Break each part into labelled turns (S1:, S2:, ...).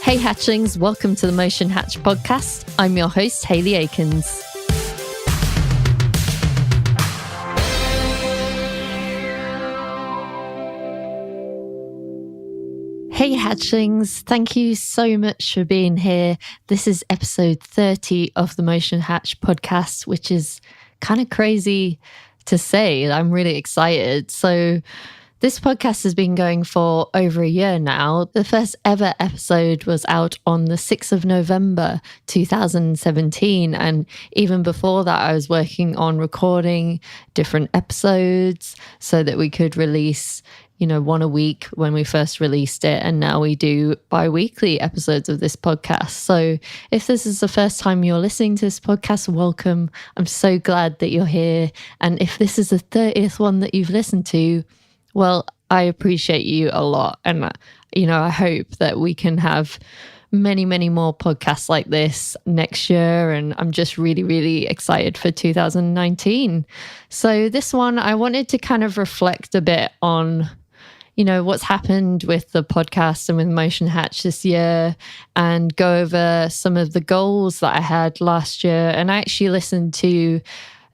S1: Hey Hatchlings, welcome to the Motion Hatch podcast. I'm your host, Hayley Akins. Hey Hatchlings, thank you so much for being here. This is episode 30 of the Motion Hatch podcast, which is kind of crazy to say. I'm really excited. So this podcast has been going for over a year now. The first ever episode was out on the 6th of November, 2017. And even before that, I was working on recording different episodes so that we could release, one a week when we first released it. And now we do bi-weekly episodes of this podcast. So if this is the first time you're listening to this podcast, welcome. I'm so glad that you're here. And if this is the 30th one that you've listened to, well, I appreciate you a lot. And, I hope that we can have many, many more podcasts like this next year. And I'm just really, really excited for 2019. So this one, I wanted to kind of reflect a bit on, what's happened with the podcast and with Motion Hatch this year and go over some of the goals that I had last year. And I actually listened to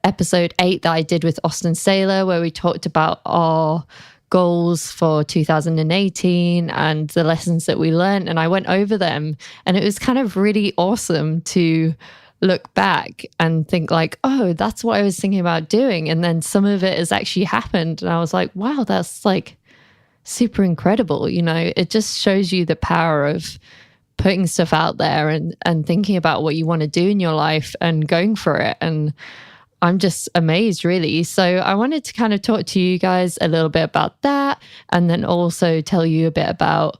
S1: episode 8 that I did with Austin Saylor, where we talked about our goals for 2018 and the lessons that we learned. And I went over them, and it was kind of really awesome to look back and think like, oh, that's what I was thinking about doing. And then some of it has actually happened. And I was like, wow, that's like super incredible. It just shows you the power of putting stuff out there and thinking about what you want to do in your life and going for it. And I'm just amazed, really. So I wanted to kind of talk to you guys a little bit about that, and then also tell you a bit about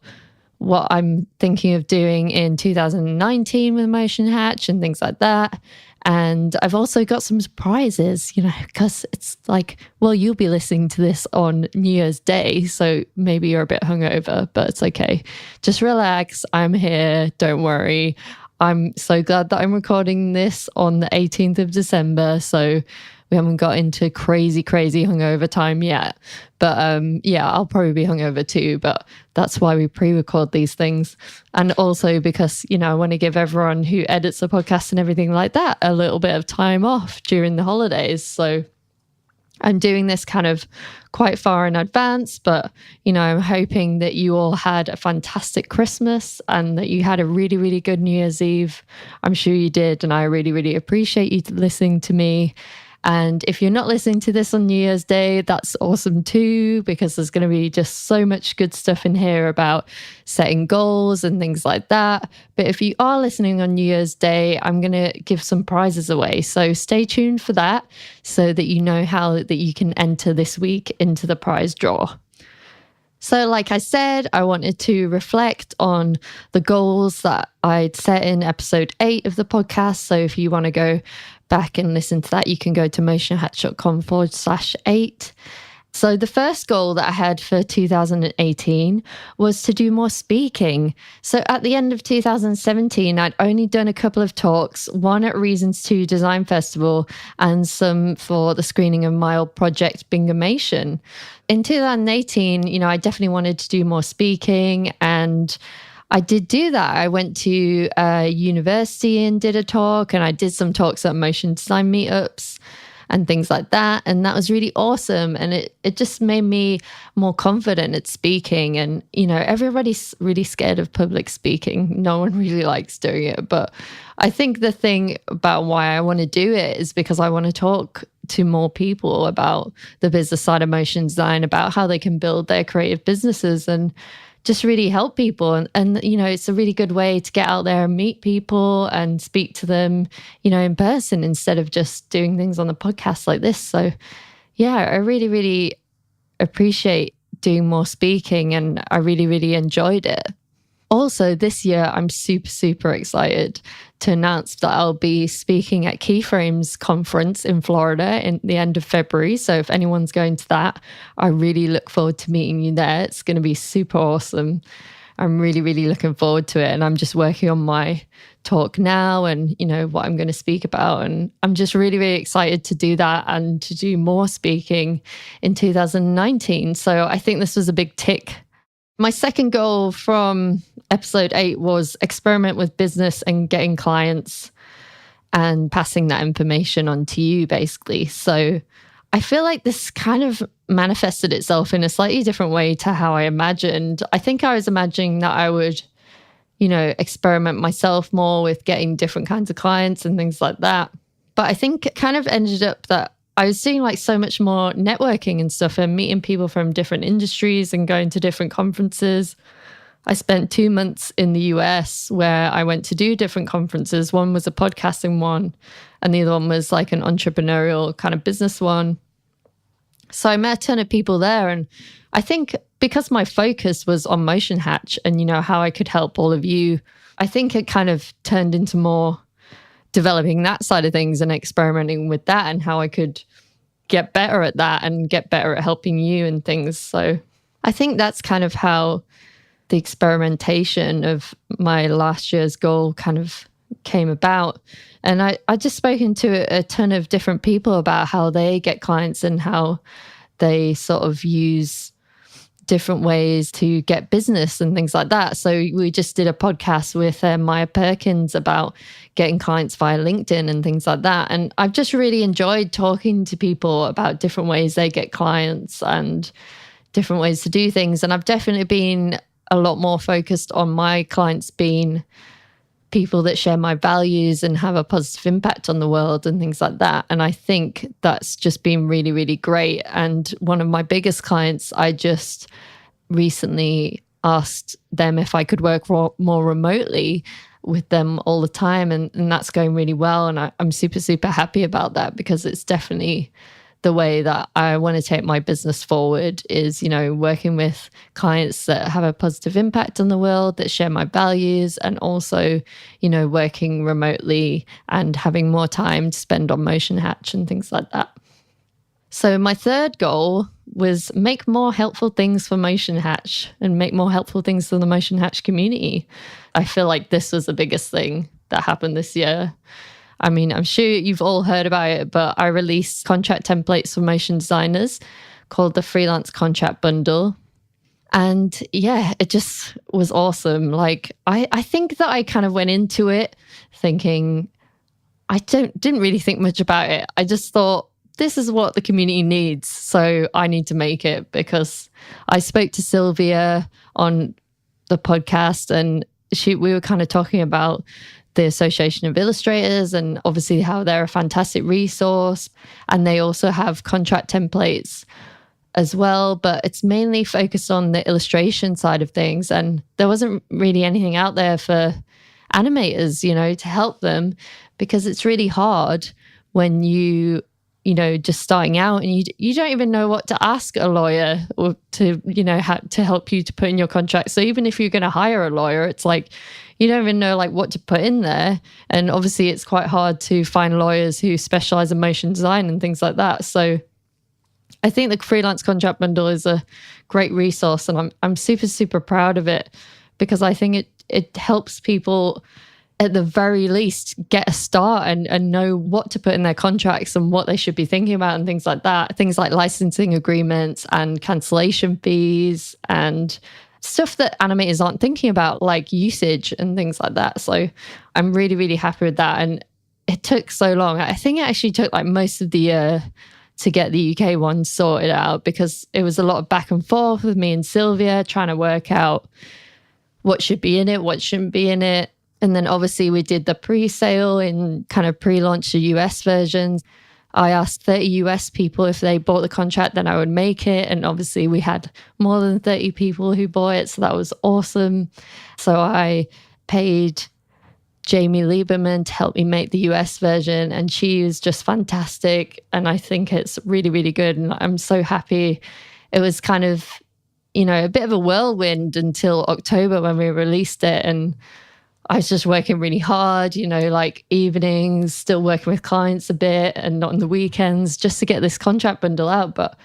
S1: what I'm thinking of doing in 2019 with Motion Hatch and things like that. And I've also got some surprises, because it's like, well, you'll be listening to this on New Year's Day, so maybe you're a bit hungover, but it's okay. Just relax. I'm here. Don't worry. I'm so glad that I'm recording this on the 18th of December, so we haven't got into crazy hungover time yet. But I'll probably be hungover too, but that's why we pre-record these things. And also because, I want to give everyone who edits the podcast and everything like that a little bit of time off during the holidays. So I'm doing this kind of quite far in advance, but, I'm hoping that you all had a fantastic Christmas and that you had a really, really good New Year's Eve. I'm sure you did. And I really, really appreciate you listening to me. And if you're not listening to this on New Year's Day, that's awesome too, because there's going to be just so much good stuff in here about setting goals and things like that. But if you are listening on New Year's Day, I'm going to give some prizes away. So stay tuned for that so that you know how that you can enter this week into the prize draw. So like I said, I wanted to reflect on the goals that I'd set in episode 8 of the podcast. So if you want to go back and listen to that, you can go to motionhatch.com/8. So the first goal that I had for 2018 was to do more speaking. So at the end of 2017, I'd only done a couple of talks, one at Reasons 2 Design Festival and some for the screening of my old project, Bingomation. In 2018, I definitely wanted to do more speaking, and I did do that. I went to university and did a talk, and I did some talks at motion design meetups and things like that. And that was really awesome. And it just made me more confident at speaking. And, everybody's really scared of public speaking. No one really likes doing it. But I think the thing about why I want to do it is because I want to talk to more people about the business side of motion design, about how they can build their creative businesses and just really help people. And it's a really good way to get out there and meet people and speak to them, in person instead of just doing things on the podcast like this. So yeah, I really, really appreciate doing more speaking, and I really, really enjoyed it. Also, this year, I'm super, super excited to announce that I'll be speaking at Keyframes conference in Florida in the end of February. So if anyone's going to that, I really look forward to meeting you there. It's going to be super awesome. I'm really, really looking forward to it. And I'm just working on my talk now and, what I'm going to speak about. And I'm just really, really excited to do that and to do more speaking in 2019. So I think this was a big tick. My second goal from episode 8 was experiment with business and getting clients and passing that information on to you, basically. So I feel like this kind of manifested itself in a slightly different way to how I imagined. I think I was imagining that I would, experiment myself more with getting different kinds of clients and things like that. But I think it kind of ended up that I was doing like so much more networking and stuff and meeting people from different industries and going to different conferences. I spent 2 months in the US where I went to do different conferences. One was a podcasting one, and the other one was like an entrepreneurial kind of business one. So I met a ton of people there. And I think because my focus was on Motion Hatch and, how I could help all of you, I think it kind of turned into more developing that side of things and experimenting with that and how I could get better at that and get better at helping you and things. So I think that's kind of how the experimentation of my last year's goal kind of came about. And I just spoken to a ton of different people about how they get clients and how they sort of use different ways to get business and things like that. So we just did a podcast with Maya Perkins about getting clients via LinkedIn and things like that. And I've just really enjoyed talking to people about different ways they get clients and different ways to do things. And I've definitely been a lot more focused on my clients being people that share my values and have a positive impact on the world and things like that. And I think that's just been really, really great. And one of my biggest clients, I just recently asked them if I could work more remotely with them all the time. And that's going really well. And I'm super, super happy about that because it's definitely the way that I want to take my business forward is, working with clients that have a positive impact on the world, that share my values, and also, working remotely and having more time to spend on Motion Hatch and things like that. So my third goal was make more helpful things for Motion Hatch and make more helpful things for the Motion Hatch community. I feel like this was the biggest thing that happened this year. I mean, I'm sure you've all heard about it, but I released contract templates for motion designers called the Freelance Contract Bundle. And yeah, it just was awesome. Like, I think that I kind of went into it thinking, I didn't really think much about it. I just thought, this is what the community needs. So I need to make it, because I spoke to Sylvia on the podcast and we were kind of talking about the Association of Illustrators and obviously how they're a fantastic resource. And they also have contract templates as well, but it's mainly focused on the illustration side of things. And there wasn't really anything out there for animators, to help them, because it's really hard when just starting out and you don't even know what to ask a lawyer or to, to help you to put in your contract. So even if you're going to hire a lawyer, it's like, you don't even know like what to put in there. And obviously it's quite hard to find lawyers who specialize in motion design and things like that. So I think the Freelance Contract Bundle is a great resource, and I'm super, super proud of it, because I think it helps people at the very least get a start and know what to put in their contracts and what they should be thinking about and things like that. Things like licensing agreements and cancellation fees and stuff that animators aren't thinking about, like usage and things like that. So I'm really, really happy with that. And it took so long. I think it actually took like most of the year to get the UK one sorted out, because it was a lot of back and forth with me and Sylvia trying to work out what should be in it, what shouldn't be in it. And then obviously we did the pre-sale and kind of pre-launched the US versions. I asked 30 US people if they bought the contract, then I would make it. And obviously we had more than 30 people who bought it. So that was awesome. So I paid Jamie Lieberman to help me make the US version. And she was just fantastic. And I think it's really, really good. And I'm so happy. It was kind of, a bit of a whirlwind until October when we released it. And I was just working really hard, like evenings, still working with clients a bit and not on the weekends, just to get this contract bundle out. But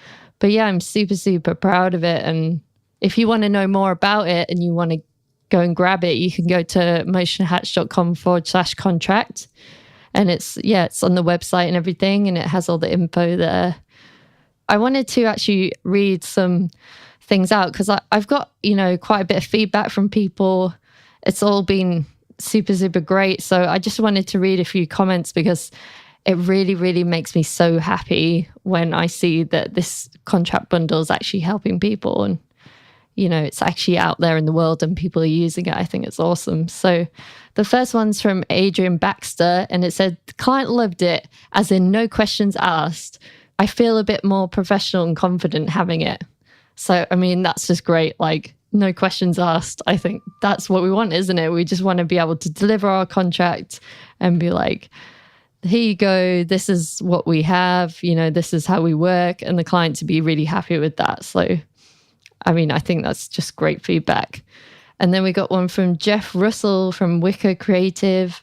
S1: yeah, I'm super, super proud of it. And if you want to know more about it and you want to go and grab it, you can go to motionhatch.com/contract. And it's on the website and everything, and it has all the info there. I wanted to actually read some things out because I've got, quite a bit of feedback from people it's all been super, super great. So I just wanted to read a few comments because it really, really makes me so happy when I see that this contract bundle is actually helping people and, it's actually out there in the world and people are using it. I think it's awesome. So the first one's from Adrian Baxter, and it said, the client loved it, as in no questions asked. I feel a bit more professional and confident having it. So, I mean, that's just great. Like, no questions asked. I think that's what we want, isn't it? We just want to be able to deliver our contract and be like, here you go. This is what we have. This is how we work. And the client to be really happy with that. So, I mean, I think that's just great feedback. And then we got one from Jeff Russell from Wicker Creative.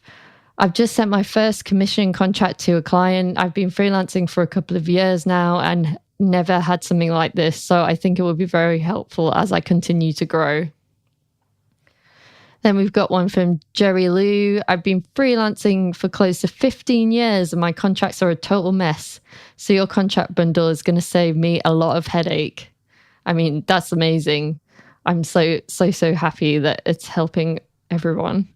S1: I've just sent my first commission contract to a client. I've been freelancing for a couple of years now and never had something like this. So I think it will be very helpful as I continue to grow. Then we've got one from Jerry Liu. I've been freelancing for close to 15 years and my contracts are a total mess. So your contract bundle is going to save me a lot of headache. I mean, that's amazing. I'm so happy that it's helping everyone.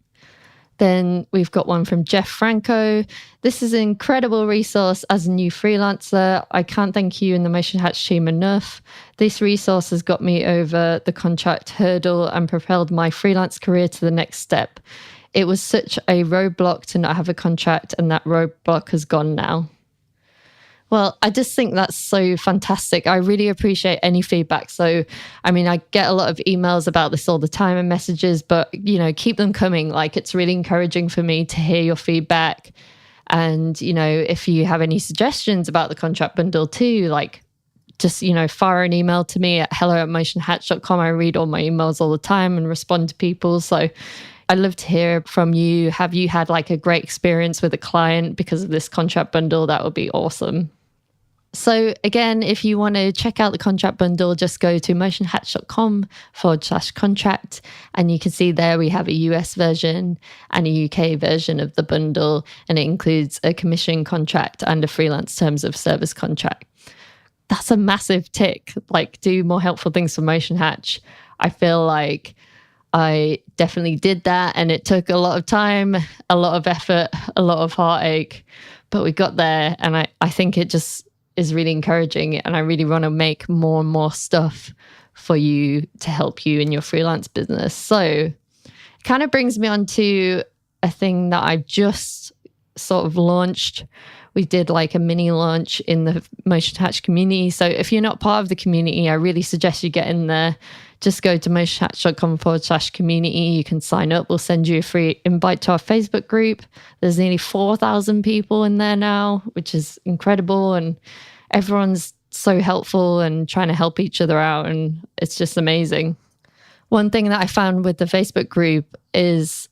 S1: Then we've got one from Jeff Franco. This is an incredible resource as a new freelancer. I can't thank you and the Motion Hatch team enough. This resource has got me over the contract hurdle and propelled my freelance career to the next step. It was such a roadblock to not have a contract, and that roadblock has gone now. Well, I just think that's so fantastic. I really appreciate any feedback. So, I mean, I get a lot of emails about this all the time and messages, but, keep them coming. Like, it's really encouraging for me to hear your feedback. And, if you have any suggestions about the contract bundle too, like, just, fire an email to me at hello@motionhatch.com. I read all my emails all the time and respond to people. So I'd love to hear from you. Have you had like a great experience with a client because of this contract bundle? That would be awesome. So again, if you want to check out the contract bundle, just go to motionhatch.com/contract. And you can see there we have a US version and a UK version of the bundle. And it includes a commission contract and a freelance terms of service contract. That's a massive tick. Like, do more helpful things for Motion Hatch. I feel like I definitely did that. And it took a lot of time, a lot of effort, a lot of heartache. But we got there. And I think it just is really encouraging, and I really want to make more and more stuff for you to help you in your freelance business. So it kind of brings me on to a thing that I've just sort of launched. We did like a mini launch in the Motion Hatch community. So if you're not part of the community, I really suggest you get in there. Just go to motionhatch.com/community. You can sign up. We'll send you a free invite to our Facebook group. There's nearly 4,000 people in there now, which is incredible. And everyone's so helpful and trying to help each other out. And it's just amazing. One thing that I found with the Facebook group is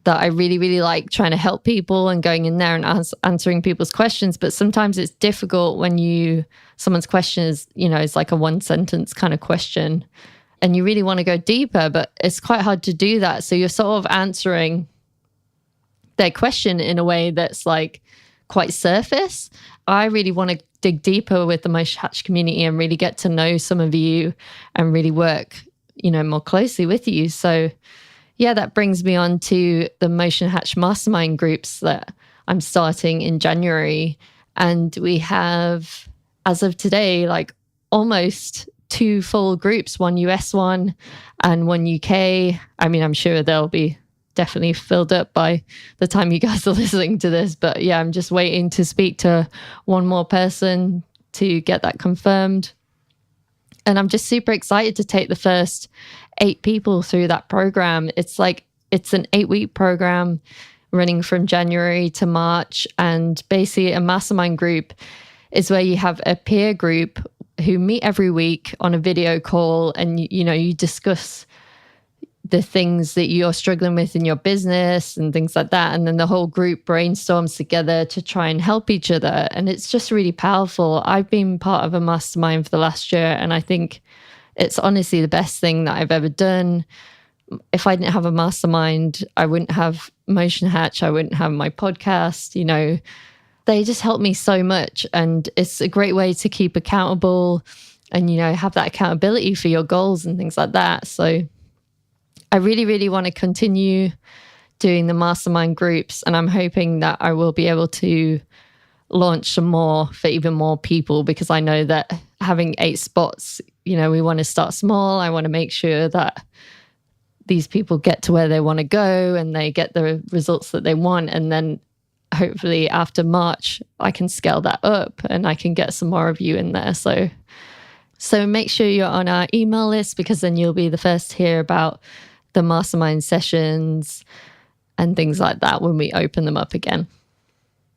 S1: that I really, really like trying to help people and going in there and answering people's questions. But sometimes it's difficult when someone's question is, it's like a one sentence kind of question. And you really want to go deeper, but it's quite hard to do that. So you're sort of answering their question in a way that's like quite surface. I really want to dig deeper with the Motion Hatch community and really get to know some of you and really work, more closely with you. So yeah, that brings me on to the Motion Hatch mastermind groups that I'm starting in January. And we have, as of today, like almost 2 full groups, one US one and one UK. I mean, I'm sure they'll be definitely filled up by the time you guys are listening to this. But yeah, I'm just waiting to speak to one more person to get that confirmed. And I'm just super excited to take the first 8 people through that program. It's an 8-week program running from January to March. And basically a mastermind group is where you have a peer group who meet every week on a video call, and you discuss the things that you're struggling with in your business and things like that. And then the whole group brainstorms together to try and help each other. And it's just really powerful. I've been part of a mastermind for the last year, and I think it's honestly the best thing that I've ever done. If I didn't have a mastermind, I wouldn't have Motion Hatch. I wouldn't have my podcast. They just help me so much. And it's a great way to keep accountable and, have that accountability for your goals and things like that. So I really, really want to continue doing the mastermind groups, and I'm hoping that I will be able to launch some more for even more people, because I know that having 8 spots, we want to start small. I want to make sure that these people get to where they want to go and they get the results that they want. And then hopefully after March, I can scale that up and I can get some more of you in there. So make sure you're on our email list, because then you'll be the first to hear about the mastermind sessions and things like that when we open them up again.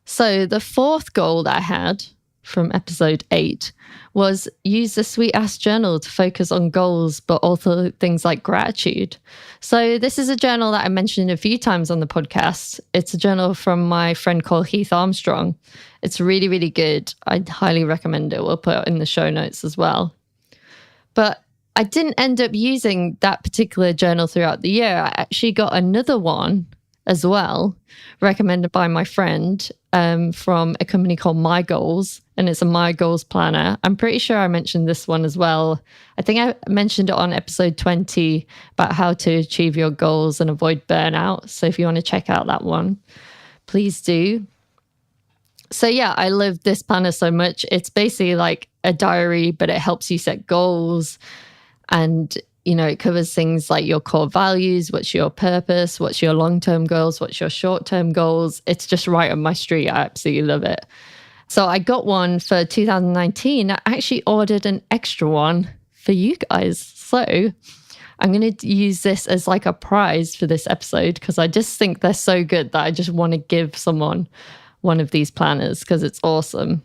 S1: So the 4th goal that I had from episode 8 was use the Sweet Ass Journal to focus on goals, but also things like gratitude. So this is a journal that I mentioned a few times on the podcast. It's a journal from my friend called Heath Armstrong. It's really, really good. I'd highly recommend it. We'll put it in the show notes as well. But I didn't end up using that particular journal throughout the year. I actually got another one as well, recommended by my friend from a company called My Goals, and it's a My Goals planner. I'm pretty sure I mentioned this one as well. I think I mentioned it on episode 20 about how to achieve your goals and avoid burnout. So if you want to check out that one, please do. So yeah, I love this planner so much. It's basically like a diary, but it helps you set goals, and it covers things like your core values, what's your purpose, what's your long-term goals, what's your short-term goals. It's just right up my street. I absolutely love it. So I got one for 2019. I actually ordered an extra one for you guys. So I'm going to use this as like a prize for this episode, because I just think they're so good that I just want to give someone one of these planners because it's awesome.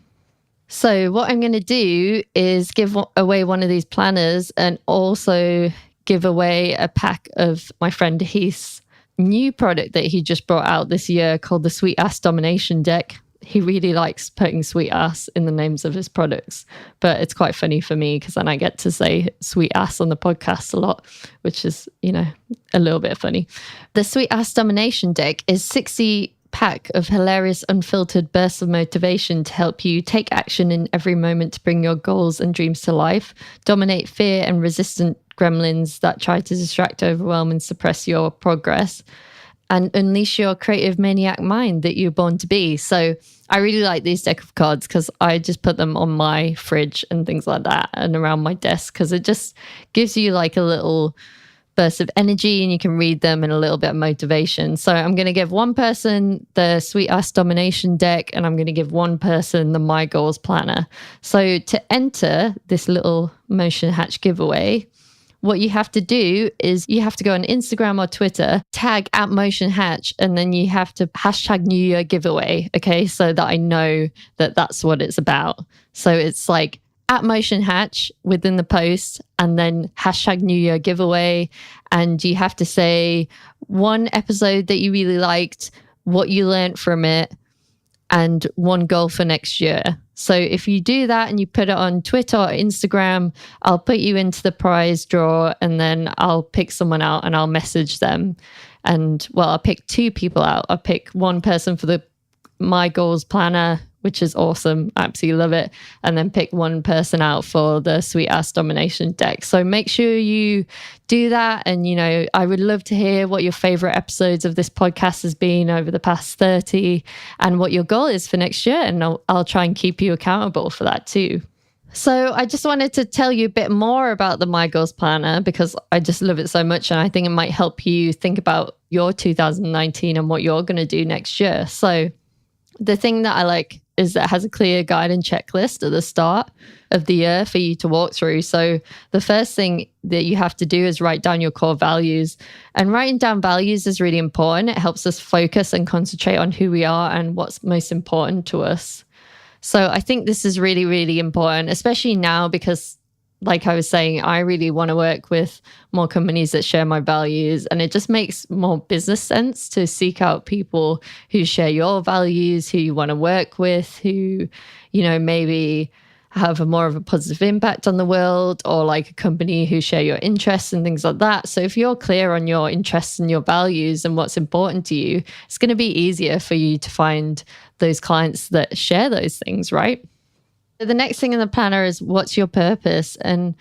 S1: So what I'm going to do is give away one of these planners and also give away a pack of my friend Heath's new product that he just brought out this year called the Sweet Ass Domination Deck. He really likes putting sweet ass in the names of his products, but it's quite funny for me because then I get to say sweet ass on the podcast a lot, which is, a little bit funny. The Sweet Ass Domination Deck is 60 pack of hilarious unfiltered bursts of motivation to help you take action in every moment to bring your goals and dreams to life, dominate fear and resistant gremlins that try to distract, overwhelm and suppress your progress, and unleash your creative maniac mind that you're born to be. So I really like these deck of cards because I just put them on my fridge and things like that and around my desk, because it just gives you like a little burst of energy and you can read them and a little bit of motivation. So I'm going to give one person the Sweet Ass Domination Deck and I'm going to give one person the My Goals Planner. So to enter this little Motion Hatch giveaway, what you have to do is you have to go on Instagram or Twitter, tag @Motion Hatch, and then you have to hashtag New Year giveaway. Okay. So that I know that that's what it's about. So it's like @Motion Hatch within the post and then hashtag New Year giveaway. And you have to say one episode that you really liked, what you learned from it, and one goal for next year. So if you do that and you put it on Twitter or Instagram, I'll put you into the prize draw and then I'll pick someone out and I'll message them. And well, I'll pick 2 people out. I'll pick one person for the My Goals Planner, which is awesome. I absolutely love it. And then pick one person out for the Sweet Ass Domination Deck. So make sure you do that. And, I would love to hear what your favorite episodes of this podcast has been over the past 30 and what your goal is for next year. And I'll try and keep you accountable for that too. So I just wanted to tell you a bit more about the My Goals Planner because I just love it so much. And I think it might help you think about your 2019 and what you're going to do next year. So the thing that I like is that it has a clear guide and checklist at the start of the year for you to walk through. So the first thing that you have to do is write down your core values. And writing down values is really important. It helps us focus and concentrate on who we are and what's most important to us. So I think this is really, really important, especially now because, like I was saying, I really want to work with more companies that share my values. And it just makes more business sense to seek out people who share your values, who you want to work with, who, maybe have more of a positive impact on the world, or like a company who share your interests and things like that. So if you're clear on your interests and your values and what's important to you, it's going to be easier for you to find those clients that share those things, right? The next thing in the planner is what's your purpose? And,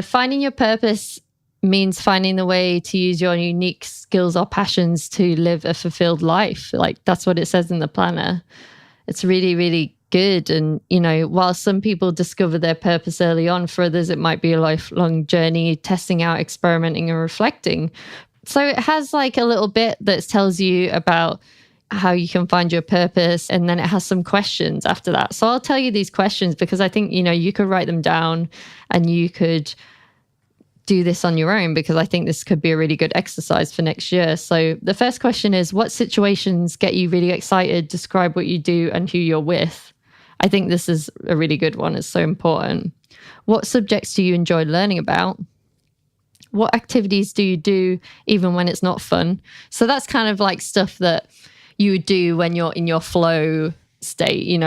S1: finding your purpose means finding the way to use your unique skills or passions to live a fulfilled life. Like that's what it says in the planner. It's really, really good. And, while some people discover their purpose early on, for others, it might be a lifelong journey, testing out, experimenting and reflecting. So it has like a little bit that tells you about how you can find your purpose. And then it has some questions after that. So I'll tell you these questions because I think, you could write them down and you could do this on your own, because I think this could be a really good exercise for next year. So the first question is, what situations get you really excited? Describe what you do and who you're with. I think this is a really good one. It's so important. What subjects do you enjoy learning about? What activities do you do even when it's not fun? So that's kind of like stuff that you would do when you're in your flow state.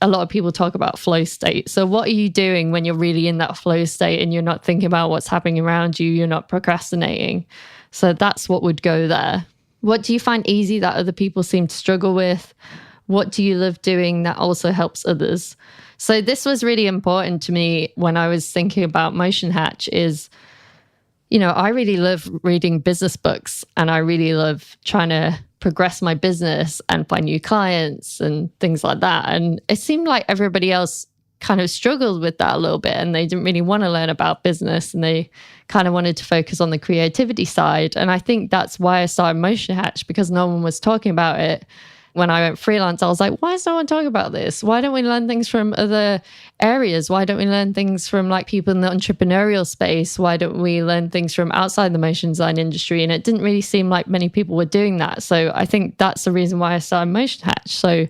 S1: A lot of people talk about flow state. So what are you doing when you're really in that flow state and you're not thinking about what's happening around you? You're not procrastinating. So that's what would go there. What do you find easy that other people seem to struggle with? What do you love doing that also helps others? So this was really important to me when I was thinking about Motion Hatch is, I really love reading business books and I really love trying to progress my business and find new clients and things like that. And it seemed like everybody else kind of struggled with that a little bit and they didn't really want to learn about business and they kind of wanted to focus on the creativity side. And I think that's why I started Motion Hatch, because no one was talking about it. When I went freelance, I was like, why is no one talking about this? Why don't we learn things from other areas? Why don't we learn things from like people in the entrepreneurial space? Why don't we learn things from outside the motion design industry? And it didn't really seem like many people were doing that. So I think that's the reason why I started Motion Hatch. So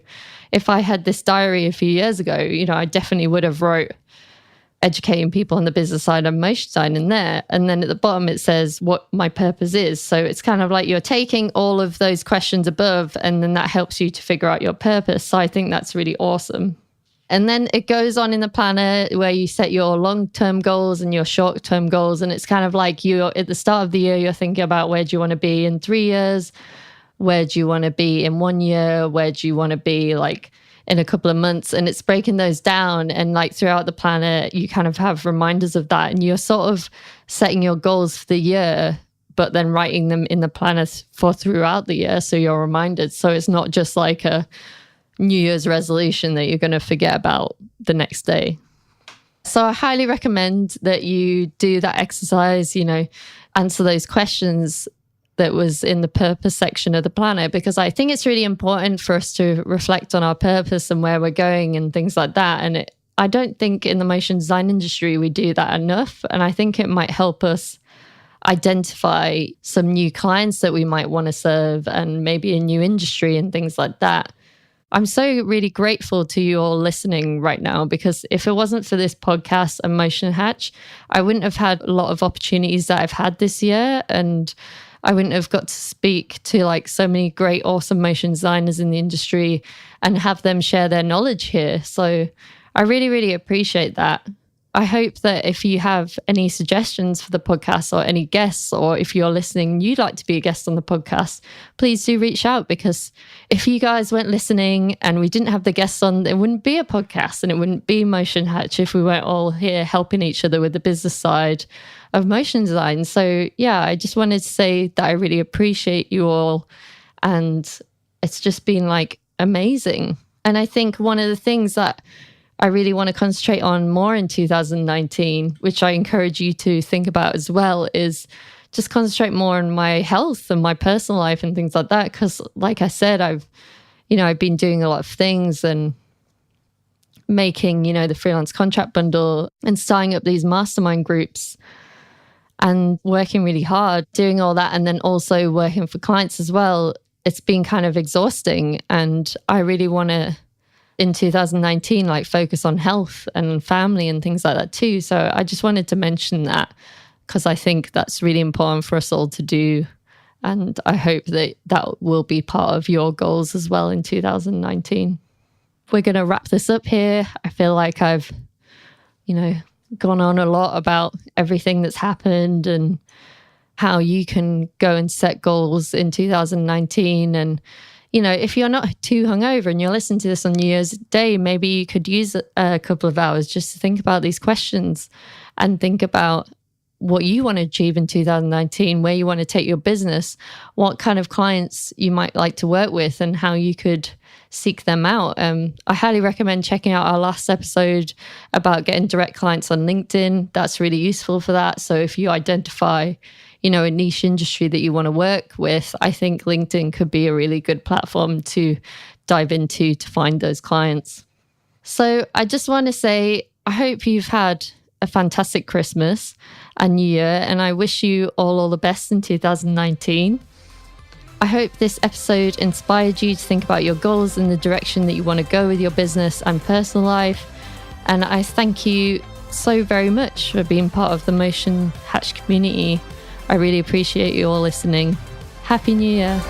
S1: if I had this diary a few years ago, I definitely would have wrote educating people on the business side of motion design in there. And then at the bottom, it says what my purpose is. So it's kind of like you're taking all of those questions above, and then that helps you to figure out your purpose. So I think that's really awesome. And then it goes on in the planner where you set your long-term goals and your short-term goals. And it's kind of like you're at the start of the year, you're thinking about where do you want to be in 3 years? Where do you want to be in 1 year? Where do you want to be like in a couple of months? And it's breaking those down. And like throughout the planner, you kind of have reminders of that. And you're sort of setting your goals for the year, but then writing them in the planner for throughout the year. So you're reminded. So it's not just like a New Year's resolution that you're going to forget about the next day. So I highly recommend that you do that exercise, answer those questions that was in the purpose section of the planner, because I think it's really important for us to reflect on our purpose and where we're going and things like that. And I don't think in the motion design industry we do that enough. And I think it might help us identify some new clients that we might want to serve and maybe a new industry and things like that. I'm so really grateful to you all listening right now, because if it wasn't for this podcast and Motion Hatch, I wouldn't have had a lot of opportunities that I've had this year. And I wouldn't have got to speak to like so many great, awesome motion designers in the industry and have them share their knowledge here. So I really, really appreciate that. I hope that if you have any suggestions for the podcast or any guests, or if you're listening and you'd like to be a guest on the podcast, please do reach out, because if you guys weren't listening and we didn't have the guests on, there wouldn't be a podcast and it wouldn't be Motion Hatch if we weren't all here helping each other with the business side of motion design. So yeah, I just wanted to say that I really appreciate you all, and it's just been like amazing. And I think one of the things that I really want to concentrate on more in 2019, which I encourage you to think about as well, is just concentrate more on my health and my personal life and things like that. Because like I said, I've been doing a lot of things and making, the freelance contract bundle and starting up these mastermind groups and working really hard, doing all that. And then also working for clients as well. It's been kind of exhausting. And I really want to, in 2019, like focus on health and family and things like that too. So I just wanted to mention that, because I think that's really important for us all to do. And I hope that that will be part of your goals as well in 2019. We're going to wrap this up here. I feel like I've, gone on a lot about everything that's happened and how you can go and set goals in 2019. And if you're not too hungover and you're listening to this on New Year's Day, maybe you could use a couple of hours just to think about these questions and think about what you want to achieve in 2019, where you want to take your business, what kind of clients you might like to work with, and how you could seek them out. I highly recommend checking out our last episode about getting direct clients on LinkedIn. That's really useful for that. So if you identify, a niche industry that you want to work with, I think LinkedIn could be a really good platform to dive into to find those clients. So I just want to say, I hope you've had a fantastic Christmas and New Year, and I wish you all the best in 2019. I hope this episode inspired you to think about your goals and the direction that you want to go with your business and personal life. And I thank you so very much for being part of the Motion Hatch community. I really appreciate you all listening. Happy New Year.